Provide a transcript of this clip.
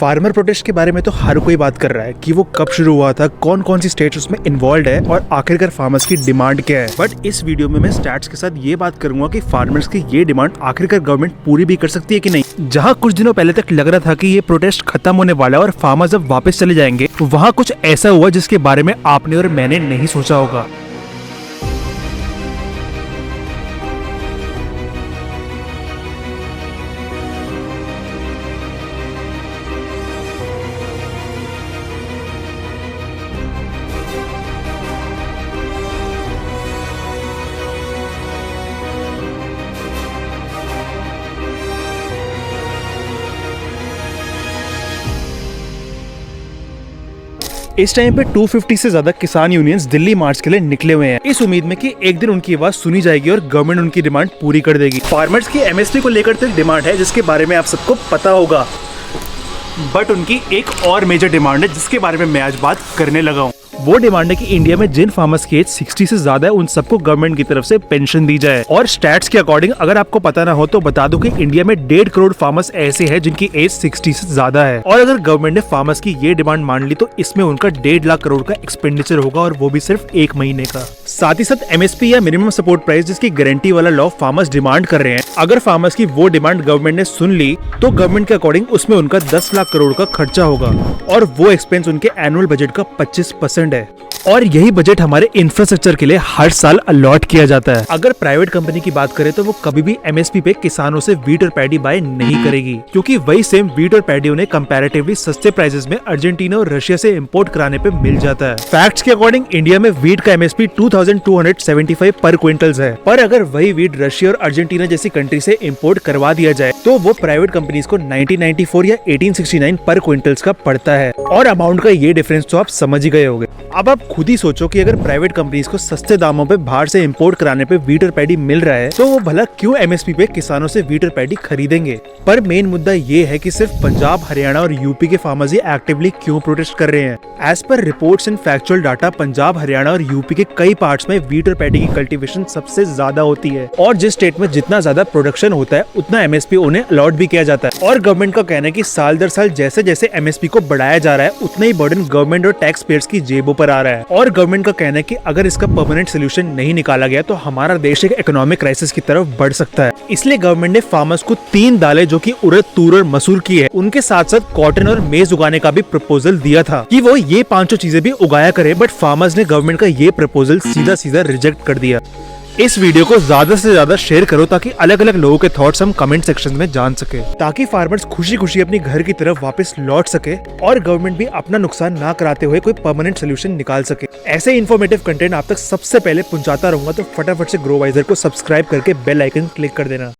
Farmer protest के बारे में तो हर कोई बात कर रहा है कि वो कब शुरू हुआ था, कौन कौन सी स्टेट्स उसमें इन्वॉल्व है और आखिरकार फार्मर्स की डिमांड क्या है। बट इस वीडियो में मैं स्टैट्स के साथ ये बात करूंगा कि फार्मर्स की ये डिमांड आखिरकार गवर्नमेंट पूरी भी कर सकती है कि नहीं। जहां कुछ दिनों पहले तक लग रहा था कि ये प्रोटेस्ट खत्म होने वाला है और फार्मर्स अब वापस चले जाएंगे, वहाँ कुछ ऐसा हुआ जिसके बारे में आपने और मैंने नहीं सोचा होगा। इस टाइम पे 250 से ज्यादा किसान यूनियंस दिल्ली मार्च के लिए निकले हुए हैं, इस उम्मीद में कि एक दिन उनकी आवाज सुनी जाएगी और गवर्नमेंट उनकी डिमांड पूरी कर देगी। फार्मर्स की एमएसपी को लेकर तो एक डिमांड है जिसके बारे में आप सबको पता होगा, बट उनकी एक और मेजर डिमांड है जिसके बारे में मैं आज बात करने लगा हूँ। वो डिमांड है कि इंडिया में जिन फार्मर्स की एज 60 से ज्यादा है उन सबको गवर्नमेंट की तरफ से पेंशन दी जाए। और स्टैट्स के अकॉर्डिंग अगर आपको पता ना हो तो बता दो कि इंडिया में 1.5 करोड़ फार्मर्स ऐसे हैं जिनकी एज 60 से ज्यादा है। और अगर गवर्नमेंट ने फार्मर्स की ये डिमांड मान ली तो इसमें उनका 1.5 लाख करोड़ का एक्सपेंडिचर होगा, और वो भी सिर्फ 1 महीने का। साथ ही साथ एमएसपी या मिनिमम सपोर्ट प्राइस जिसकी गारंटी वाला लॉ फार्मर्स डिमांड कर रहे हैं, अगर फार्मर्स की वो डिमांड गवर्नमेंट ने सुन ली तो गवर्नमेंट के अकॉर्डिंग उसमें उनका 10 लाख करोड़ का खर्चा होगा, और वो एक्सपेंस उनके एनुअल बजट का 25% है। और यही बजट हमारे इंफ्रास्ट्रक्चर के लिए हर साल अलॉट किया जाता है। अगर प्राइवेट कंपनी की बात करें तो वो कभी भी एमएसपी पे किसानों से वीट और पैडी बाय नहीं करेगी, क्योंकि वही सेम वीट और पैडी उन्हें कंपैरेटिवली सस्ते प्राइसेस में अर्जेंटीना और रशिया से इंपोर्ट कराने पे मिल जाता है। फैक्ट्स के अकॉर्डिंग इंडिया में वीट का एमएसपी 2275 पर क्विंटल्स है, पर अगर वही वीट रशिया और अर्जेंटीना जैसी कंट्री से इंपोर्ट करवा दिया जाए तो वो प्राइवेट कंपनीज को 1994 या 1869 पर क्विंटल्स का पड़ता है। और अमाउंट का ये डिफरेंस तो आप समझ ही गए होंगे। अब आप खुद ही सोचो कि अगर प्राइवेट कंपनीज को सस्ते दामों पे बाहर से इंपोर्ट कराने पे वीट और पैडी मिल रहा है तो वो भला क्यों एमएसपी पे किसानों से वीट और पैडी खरीदेंगे। पर मेन मुद्दा ये है कि सिर्फ पंजाब, हरियाणा और यूपी के फार्मर्स ही एक्टिवली क्यों प्रोटेस्ट कर रहे हैं। As per reports and factual data, Punjab, Haryana और यूपी के कई पार्ट्स में वीट और पैडी की कल्टीवेशन सबसे ज्यादा होती है, और जिस स्टेट में जितना ज्यादा प्रोडक्शन होता है उतना एमएसपी उन्हें अलॉट भी किया जाता है। और गवर्नमेंट का कहना है कि साल दर साल जैसे जैसे एमएसपी को बढ़ाया जा रहा है उतना ही बर्डन गवर्नमेंट और टैक्स पेयर्स की जेबों पर आ रहा है। और गवर्नमेंट का कहना है कि अगर इसका परमानेंट सोल्यूशन नहीं निकाला गया तो हमारा देश एक इकोनॉमिक क्राइसिस की तरफ बढ़ सकता है। इसलिए गवर्नमेंट ने फार्मर्स को 3 दालें जो कि उड़द, तूर और मसूर की है, उनके साथ साथ कॉटन और मेज उगाने का भी प्रपोजल दिया था कि वो ये 5 चीजें भी उगाया करे, बट फार्मर्स ने गवर्नमेंट का ये प्रपोजल सीधा सीधा रिजेक्ट कर दिया। इस वीडियो को ज्यादा से ज्यादा शेयर करो ताकि अलग अलग लोगों के थॉट्स हम कमेंट सेक्शन में जान सके, ताकि फार्मर्स खुशी खुशी अपनी घर की तरफ वापस लौट सके और गवर्नमेंट भी अपना नुकसान ना कराते हुए कोई परमानेंट सोल्यूशन निकाल सके। ऐसे इन्फॉर्मेटिव कंटेंट आप तक सबसे पहले पहुंचाता रहूंगा, तो फटाफट से ग्रोवाइजर को सब्सक्राइब करके बेल आइकन क्लिक कर देना।